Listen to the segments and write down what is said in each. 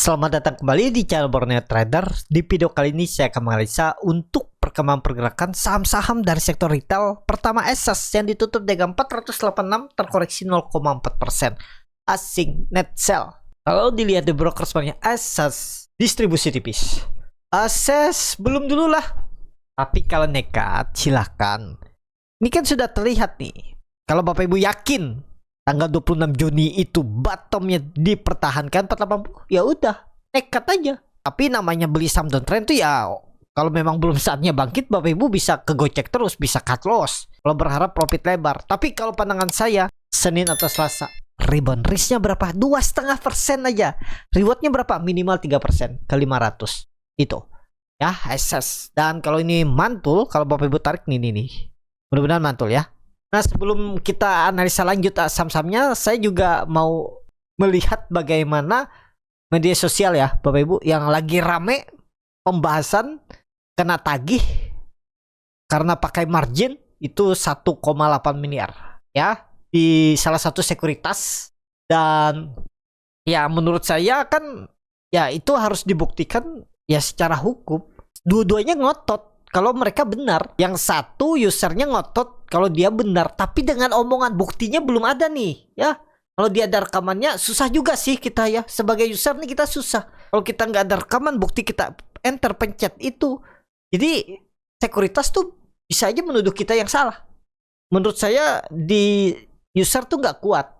Selamat datang kembali di channel Borneo Trader. Di video kali ini saya akan menganalisa untuk perkembangan pergerakan saham-saham dari sektor retail. Pertama, Essence yang ditutup di 486 terkoreksi 0,4%. Asing net sell. Kalau dilihat di broker sebenarnya Essence distribusi tipis. Essence belum dulu lah. Tapi kalau nekat silahkan. Ini kan sudah terlihat nih. Kalau Bapak Ibu yakin tanggal 26 Juni itu bottomnya dipertahankan 480, ya udah nekat aja. Tapi namanya beli saham downtrend tuh ya kalau memang belum saatnya bangkit, Bapak Ibu bisa kegocek terus, bisa cut loss kalau berharap profit lebar. Tapi kalau pandangan saya, Senin atau Selasa rebound risknya berapa? 2,5% aja. Rewardnya berapa? Minimal 3% ke 500 itu ya, SS. Dan kalau ini mantul, kalau Bapak Ibu tarik nih mudah-mudahan mantul ya. Nah, sebelum kita analisa lanjut saham-sahamnya, saya juga mau melihat bagaimana media sosial ya Bapak Ibu yang lagi rame pembahasan kena tagih karena pakai margin itu 1,8 miliar ya di salah satu sekuritas. Dan ya menurut saya kan ya itu harus dibuktikan ya secara hukum. Dua-duanya ngotot kalau mereka benar. Yang satu usernya ngotot kalau dia benar, tapi dengan omongan, buktinya belum ada nih ya. Kalau dia ada rekamannya susah juga sih kita ya. Sebagai user nih kita susah. Kalau kita nggak ada rekaman, bukti kita enter pencet itu. Jadi sekuritas tuh bisa aja menuduh kita yang salah. Menurut saya di user tuh nggak kuat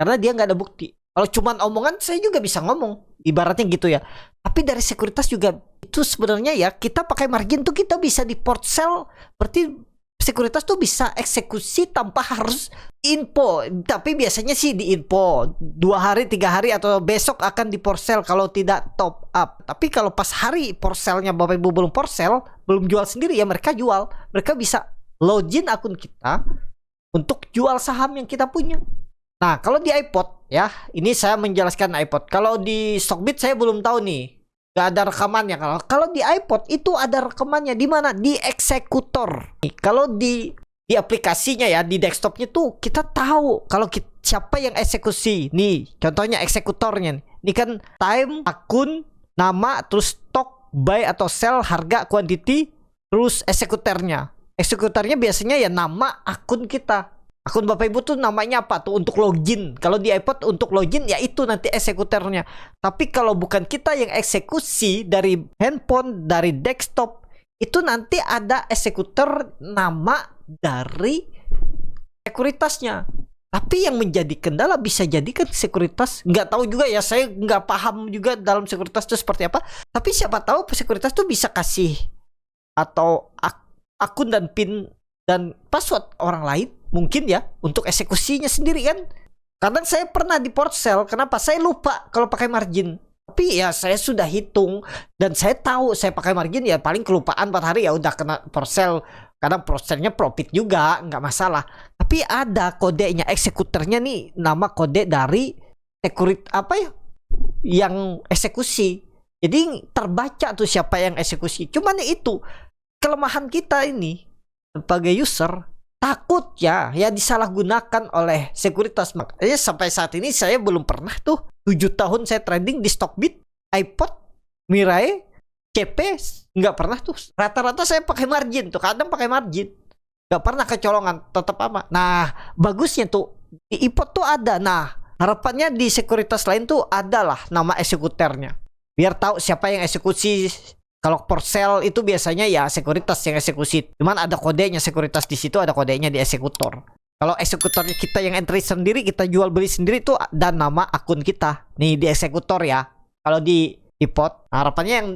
karena dia nggak ada bukti. Kalau cuman omongan saya juga bisa ngomong, ibaratnya gitu ya. Tapi dari sekuritas juga itu sebenarnya ya, kita pakai margin tuh kita bisa di port sell. Berarti sekuritas tuh bisa eksekusi tanpa harus info. Tapi biasanya sih di info 2 hari 3 hari atau besok akan di port sell kalau tidak top up. Tapi kalau pas hari port sellnya Bapak Ibu belum port sell, belum jual sendiri ya, mereka jual. Mereka bisa login akun kita untuk jual saham yang kita punya. Nah, kalau di iPod ya, ini saya menjelaskan iPod. Kalau di Stockbit saya belum tahu nih, nggak ada rekamannya. Kalau di iPod itu ada rekamannya di mana? Di eksekutor. Kalau di aplikasinya ya, di desktopnya tuh kita tahu kalau siapa yang eksekusi. Nih, contohnya eksekutornya. Ini kan time, akun, nama, terus stock, buy atau sell, harga, quantity, terus eksekutornya. Eksekutornya biasanya ya nama akun kita. Akun Bapak Ibu tuh namanya apa tuh untuk login. Kalau di iPod untuk login ya itu nanti eksekutornya. Tapi kalau bukan kita yang eksekusi dari handphone, dari desktop, itu nanti ada eksekutor nama dari sekuritasnya. Tapi yang menjadi kendala bisa jadi kan sekuritas, nggak tahu juga ya, saya nggak paham juga dalam sekuritas itu seperti apa. Tapi siapa tahu sekuritas tuh bisa kasih atau akun dan PIN dan password orang lain mungkin ya untuk eksekusinya sendiri kan. Kadang saya pernah di port sell, kenapa? Saya lupa kalau pakai margin. Tapi ya saya sudah hitung dan saya tahu saya pakai margin ya paling kelupaan 4 hari ya udah kena port sell. Kadang port sellnya profit juga, nggak masalah. Tapi ada kodenya, eksekutornya nih nama kode dari sekurit apa ya yang eksekusi. Jadi terbaca tuh siapa yang eksekusi. Cuman itu kelemahan kita ini sebagai user, takut ya disalahgunakan oleh sekuritas. Makanya sampai saat ini saya belum pernah tuh 7 tahun saya trading di Stockbit, iPod, Mirai, CP nggak pernah tuh. Rata-rata saya pakai margin tuh, kadang pakai margin, nggak pernah kecolongan, tetap apa. Nah bagusnya tuh di iPod tuh ada. Nah harapannya di sekuritas lain tuh adalah nama eksekutornya, biar tahu siapa yang eksekusi. Kalau port sell itu biasanya ya sekuritas yang eksekusi. Cuman ada kodenya, sekuritas di situ ada kodenya di eksekutor. Kalau eksekutornya kita yang entry sendiri, kita jual beli sendiri tuh dan nama akun kita nih di eksekutor ya. Kalau di pot, harapannya yang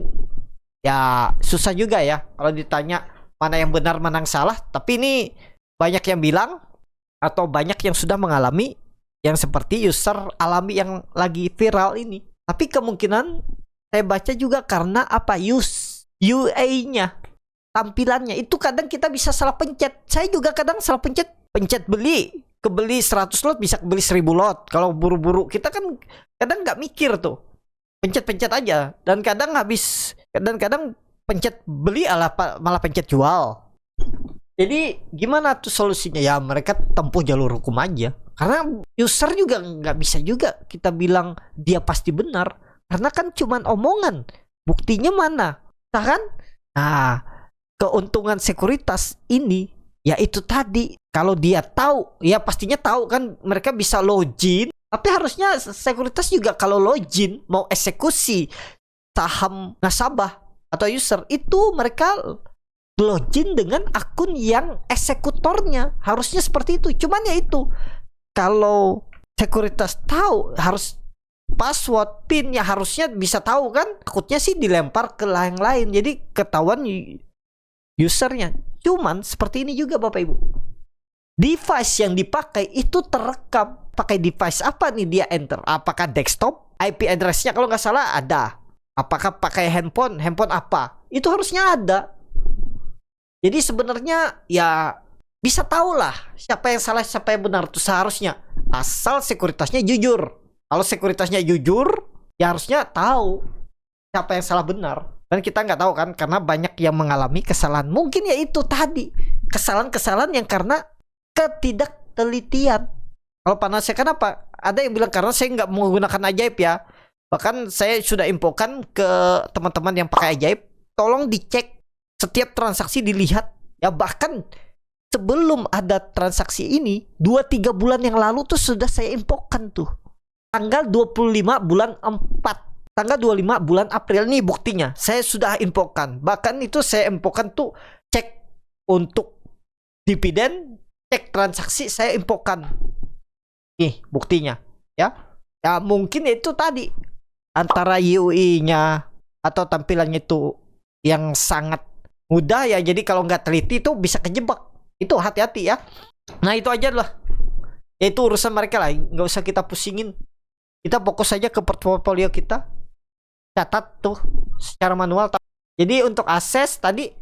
ya susah juga ya kalau ditanya mana yang benar mana yang salah. Tapi ini banyak yang bilang atau banyak yang sudah mengalami yang seperti user alami yang lagi viral ini. Tapi kemungkinan saya baca juga karena apa, UA-nya, tampilannya itu kadang kita bisa salah pencet. Saya juga kadang salah pencet kebeli 100 lot bisa kebeli 1000 lot. Kalau buru-buru kita kan kadang nggak mikir tuh, pencet-pencet aja. Dan kadang pencet beli malah pencet jual. Jadi gimana tuh solusinya? Ya mereka tempuh jalur hukum aja. Karena user juga nggak bisa juga kita bilang dia pasti benar. Karena kan cuman omongan. Buktinya mana? Kan? Nah, keuntungan sekuritas ini ya itu tadi. Kalau dia tahu, ya pastinya tahu kan mereka bisa login. Tapi harusnya sekuritas juga kalau login mau eksekusi saham nasabah atau user itu mereka login dengan akun yang eksekutornya. Harusnya seperti itu. Cuman ya itu. Kalau sekuritas tahu harus password PIN ya harusnya bisa tahu kan. Takutnya sih dilempar ke yang lain. Jadi ketahuan usernya. Cuman seperti ini juga Bapak Ibu. Device yang dipakai itu terekam. Pakai device apa nih dia enter? Apakah desktop? IP address-nya kalau nggak salah ada. Apakah pakai handphone? Handphone apa? Itu harusnya ada. Jadi sebenarnya ya bisa tahu lah siapa yang salah siapa yang benar itu seharusnya. Asal sekuritasnya jujur. Kalau sekuritasnya jujur ya harusnya tahu siapa yang salah benar. Dan kita nggak tahu kan karena banyak yang mengalami kesalahan. Mungkin ya itu tadi kesalahan-kesalahan yang karena ketidaktelitian. Kalau panasnya kenapa? Ada yang bilang karena saya nggak menggunakan ajaib ya. Bahkan saya sudah infokan ke teman-teman yang pakai ajaib, tolong dicek setiap transaksi dilihat. Ya bahkan sebelum ada transaksi ini, 2-3 bulan yang lalu tuh sudah saya infokan tuh. Tanggal 25 bulan 4. Tanggal 25 bulan April nih buktinya. Saya sudah infokan. Bahkan itu saya infokan tuh cek untuk dividen, cek transaksi saya infokan. Nih buktinya ya. Ya mungkin itu tadi antara UI-nya atau tampilannya itu yang sangat mudah ya. Jadi kalau nggak teliti tuh bisa kejebak. Itu hati-hati ya. Nah itu aja lah. Ya itu urusan mereka lah. Nggak usah kita pusingin. Kita fokus saja ke portfolio kita. Catat tuh secara manual. Jadi untuk akses tadi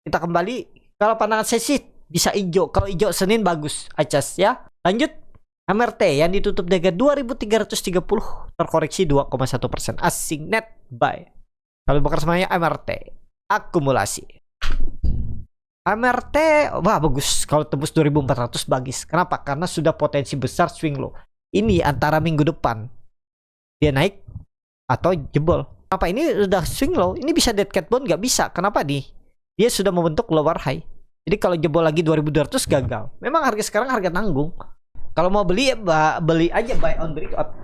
kita kembali. Kalau pandangan saya sih bisa hijau. Kalau hijau Senin bagus. Acas ya. Lanjut. MRT yang ditutup di harga 2330 terkoreksi 2,1%. Asing net buy. Kalau bakar semuanya MRT akumulasi. MRT wah bagus. Kalau tembus 2400 bagus. Kenapa? Karena sudah potensi besar swing low. Ini antara minggu depan dia naik atau jebol. Kenapa ini udah swing low? Ini bisa dead cat bone nggak bisa. Kenapa nih? Dia sudah membentuk lower high. Jadi kalau jebol lagi 2200 gagal. Memang harga sekarang harga tanggung. Kalau mau beli ya beli aja buy on breakout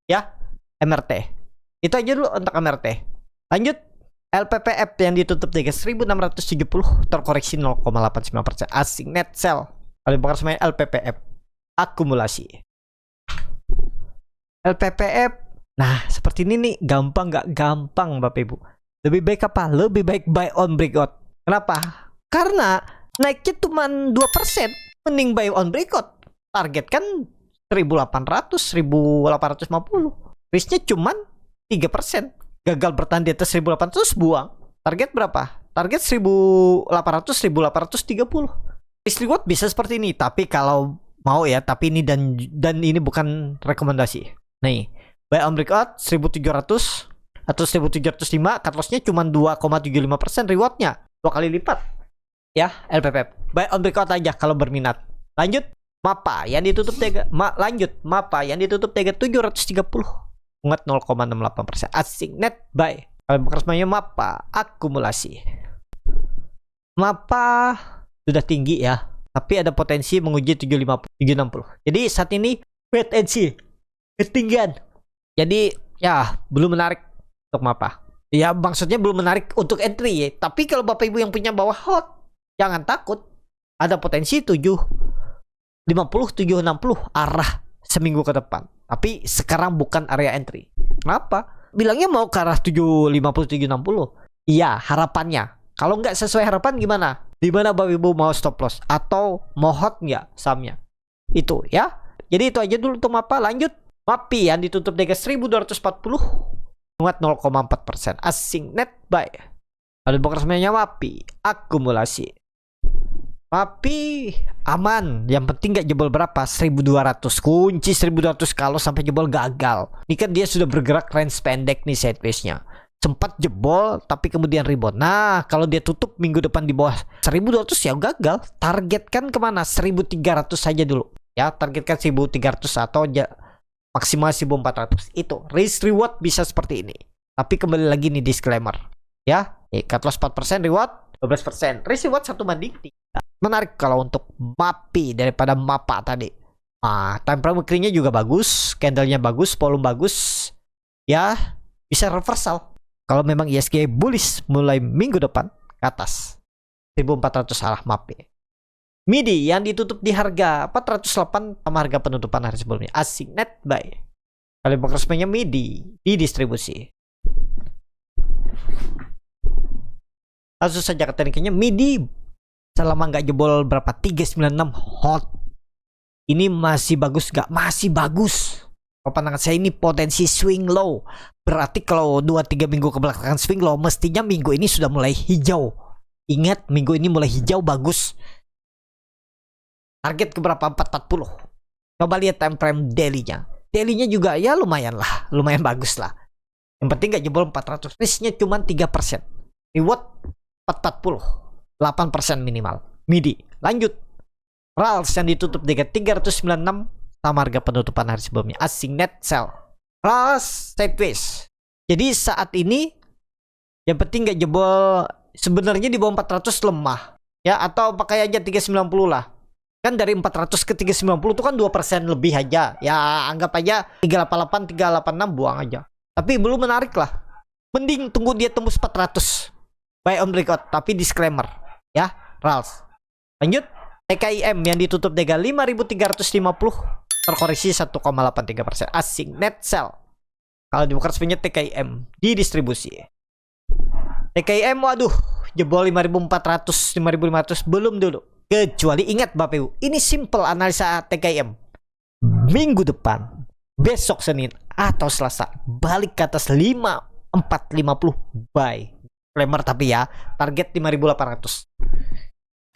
ya MRT. Itu aja dulu untuk MRT. Lanjut LPPF yang ditutup di 1670 terkoreksi 0,89%. Asing net sell. Kalau bakar semuanya LPPF akumulasi. LPPF. Nah, seperti ini nih gampang nggak gampang Bapak Ibu. Lebih baik apa? Lebih baik buy on breakout. Kenapa? Karena naiknya cuma 2%. Mending buy on breakout. Target kan 1800, 1850. Risknya cuman 3%. Gagal bertahan di atas 1800 buang. Target berapa? Target 1800, 1830. Risk reward bisa seperti ini. Tapi kalau mau ya, tapi ini dan ini bukan rekomendasi. Nih, buy on breakout 1700 atau 1705. Cut lossnya cuma 2,75%. Rewardnya 2 kali lipat. Ya, LPPF. Buy on breakout aja kalau berminat. Lanjut. Mapa yang ditutup Mapa yang ditutup 730 ungat 0,68%. Asing net buy. Kalau bakar semuanya Mapa akumulasi. Mapa sudah tinggi ya, tapi ada potensi menguji 760. Jadi saat ini wait and see. Ketinggian. Jadi ya belum menarik untuk Mapa. Ya maksudnya belum menarik untuk entry ya. Tapi kalau Bapak Ibu yang punya bawah hot, jangan takut. Ada potensi 760 arah seminggu ke depan. Tapi sekarang bukan area entry. Kenapa? Bilangnya mau ke arah 750 760. Iya, harapannya. Kalau nggak sesuai harapan gimana? Di mana Bapak Ibu mau stop loss atau mau hot nggak sahamnya? Itu ya. Jadi itu aja dulu untuk Mapa. Lanjut. MAPI yang ditutup di 1240 menguat 0,4%. Asing net buy. Ada bakar semuanya MAPI akumulasi. Tapi aman, yang penting gak jebol berapa? 1200. Kunci 1200 kalau sampai jebol gagal. Ini kan dia sudah bergerak range pendek nih sideways-nya. Sempat jebol tapi kemudian rebound. Nah, kalau dia tutup minggu depan di bawah 1200 ya gagal. Targetkan kemana? 1300 saja dulu. Ya, targetkan 1300 atau maksimal 1400. Itu risk reward bisa seperti ini. Tapi kembali lagi nih disclaimer ya, cut loss 4%, reward 12%, risk reward 1:3. Menarik kalau untuk MAPI daripada MAPA tadi. Nah, time frame weekly-nya juga bagus, candle-nya bagus, volume bagus. Ya, bisa reversal. Kalau memang ISG bullish mulai minggu depan ke atas 1400 arah MAPI. MIDI yang ditutup di harga 408 sama harga penutupan hari sebelumnya. Asing net buy. Kali resminya MIDI di distribusi. Langsung saja ke tekniknya. MIDI selama nggak jebol berapa 396 hot. Ini masih bagus nggak? Masih bagus. Kalau pandangan saya ini potensi swing low. Berarti kalau 2-3 minggu kebelakangan swing low, mestinya minggu ini sudah mulai hijau. Ingat, minggu ini mulai hijau bagus. Target ke berapa? 440. Coba lihat time frame daily-nya. Daily-nya juga ya lumayan lah, lumayan bagus lah. Yang penting nggak jebol 400. Risk-nya cuma 3%. Reward 440. 8% minimal. MIDI. Lanjut. RALS yang ditutup dengan 396 sama harga penutupan hari sebelumnya. Asing net sell. RALS sideways. Jadi saat ini yang penting nggak jebol, sebenarnya di bawah 400 lemah. Ya, atau pakai aja 390 lah. Kan dari 400 ke 390 itu kan 2% lebih aja. Ya anggap aja 388, 386 buang aja. Tapi belum menarik lah. Mending tunggu dia tembus 400. Buy on breakout, tapi disclaimer ya, RALS. Lanjut, TKIM yang ditutup dengan 5.350 terkoreksi 1,83%. Asing net sell. Kalau dibuka resminya TKIM di distribusi. TKIM waduh, jebol 5.400, 5.500 belum dulu. Kecuali ingat Bapak Ibu, ini simple analisa TKIM. Minggu depan, besok Senin atau Selasa, balik ke atas 5.450 buy. Disclaimer tapi ya, target 5.800.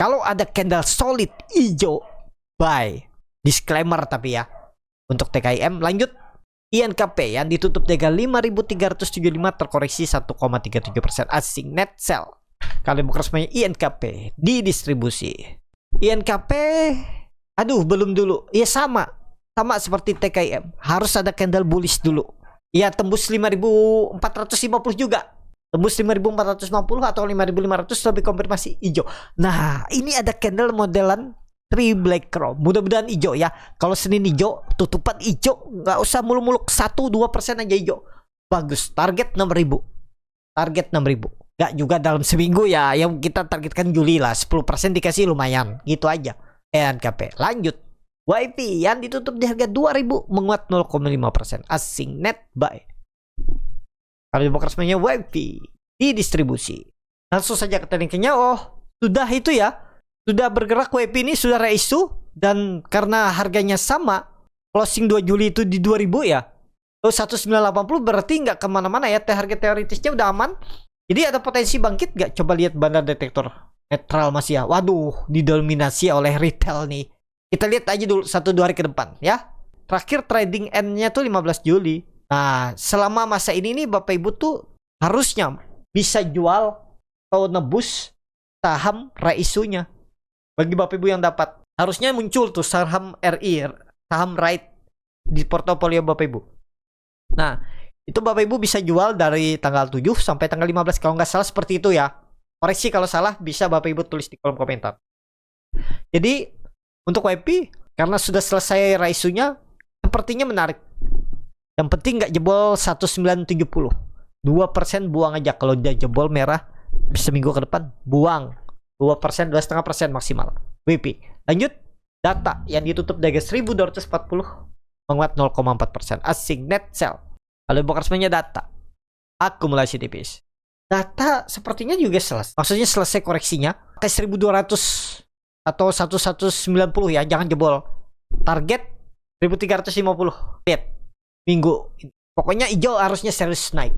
Kalau ada candle solid hijau, buy. Disclaimer tapi ya. Untuk TKIM lanjut, INKP yang ditutup dengan 5.375 terkoreksi 1,37%. Asing net sell. Kalau buka resminya INKP di distribusi. INKP aduh belum dulu. Ya sama seperti TKIM. Harus ada candle bullish dulu. Ya tembus 5.450 juga. Tembus 5.450 atau 5.500 lebih konfirmasi hijau. Nah, ini ada candle modelan 3 black crow. Mudah-mudahan hijau ya. Kalau Senin hijau, tutupan hijau, nggak usah muluk-muluk 1-2% aja hijau. Bagus. Target 6.000. Target 6.000. Nggak juga dalam seminggu ya. Yang kita targetkan Juli lah. 10% dikasih lumayan. Gitu aja. ENKP. Lanjut. YP yang ditutup di harga 2.000 menguat 0,5%. Asing net buy. Kalau dibuka resminya YP di distribusi. Langsung saja ke tekniknya. Oh, sudah itu ya. Sudah bergerak YP ini, sudah reisu. Dan karena harganya sama, closing 2 Juli itu di 2000 ya. Terus 1980 berarti nggak kemana-mana ya. Harga teoritisnya udah aman. Jadi ada potensi bangkit nggak? Coba lihat bandar detektor. Netral masih ya. Waduh, didominasi oleh retail nih. Kita lihat aja dulu 1-2 hari ke depan ya. Terakhir trading end-nya tuh 15 Juli. Nah, selama masa ini nih Bapak Ibu tuh harusnya bisa jual atau nebus saham raisunya. Bagi Bapak Ibu yang dapat, harusnya muncul tuh saham RI, saham right di portofolio Bapak Ibu. Nah, itu Bapak Ibu bisa jual dari tanggal 7 sampai tanggal 15 kalau nggak salah seperti itu ya. Koreksi kalau salah bisa Bapak Ibu tulis di kolom komentar. Jadi, untuk YP karena sudah selesai raisunya, sepertinya menarik. Yang penting nggak jebol 1970. 2% buang aja. Kalau udah jebol merah seminggu ke depan buang. 2%, 2,5% maksimal. WP. Lanjut. Data yang ditutup dari 1240 menguat 0,4%. Asing net sell. Kalau buka resminya data. Akumulasi tipis. Data sepertinya juga selesai. Maksudnya selesai koreksinya. Kayak 1200 atau 1190 ya. Jangan jebol. Target 1350. Lihat. Minggu pokoknya hijau harusnya serius naik,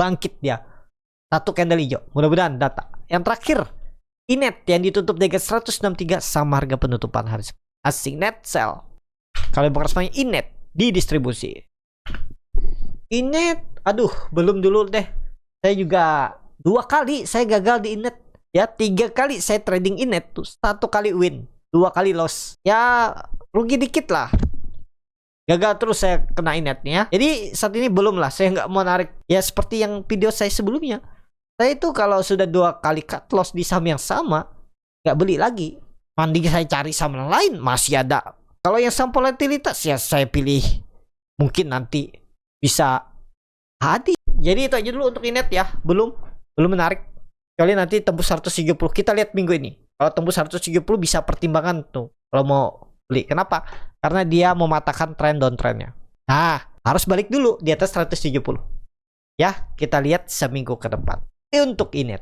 bangkit dia satu candle hijau, mudah-mudahan data. Yang terakhir INET yang ditutup dengan 163 sama harga penutupan hari asing net sell. Kalau bukan resminya INET di distribusi. INET aduh belum dulu deh, saya juga 2 kali saya gagal di INET ya. 3 kali saya trading INET tuh 1 kali win, 2 kali loss ya, rugi dikit lah. gagal terus saya kena inetnya. Jadi saat ini belum lah, saya nggak mau narik. Ya seperti yang video saya sebelumnya, saya itu kalau sudah 2 kali cut loss di saham yang sama, nggak beli lagi. Mending saya cari saham yang lain, masih ada. Kalau yang saham volatilitas ya saya pilih, mungkin nanti bisa hadir. Jadi itu aja dulu untuk inet ya, belum menarik. Kali nanti tembus 130, kita lihat minggu ini. Kalau tembus 170 bisa pertimbangan tuh kalau mau beli. Kenapa? Karena dia mematahkan tren downtrendnya. Nah, harus balik dulu di atas 170. Ya, kita lihat seminggu ke depan. Untuk inet.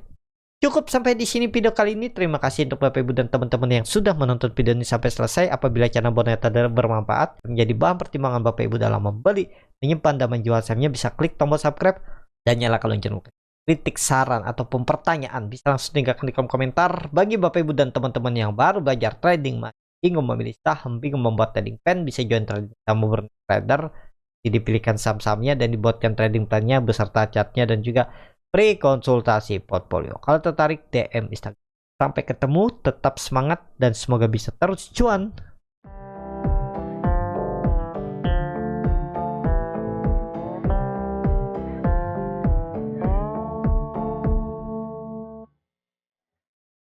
Cukup sampai di sini video kali ini. Terima kasih untuk Bapak Ibu dan teman-teman yang sudah menonton video ini sampai selesai. Apabila channel Boneta bermanfaat, menjadi bahan pertimbangan Bapak Ibu dalam membeli, menyimpan, dan menjual sahamnya, bisa klik tombol subscribe dan nyalakan lonceng. Kritik, saran, ataupun pertanyaan bisa langsung tinggalkan di kolom komentar. Bagi Bapak Ibu dan teman-teman yang baru belajar trading, bingung memilih saham, bingung membuat trading plan, bisa join trading sama trader. Dipilihkan saham-sahamnya dan dibuatkan trading plannya beserta chartnya dan juga free konsultasi portfolio. Kalau tertarik, DM Instagram. Sampai ketemu, tetap semangat dan semoga bisa terus cuan.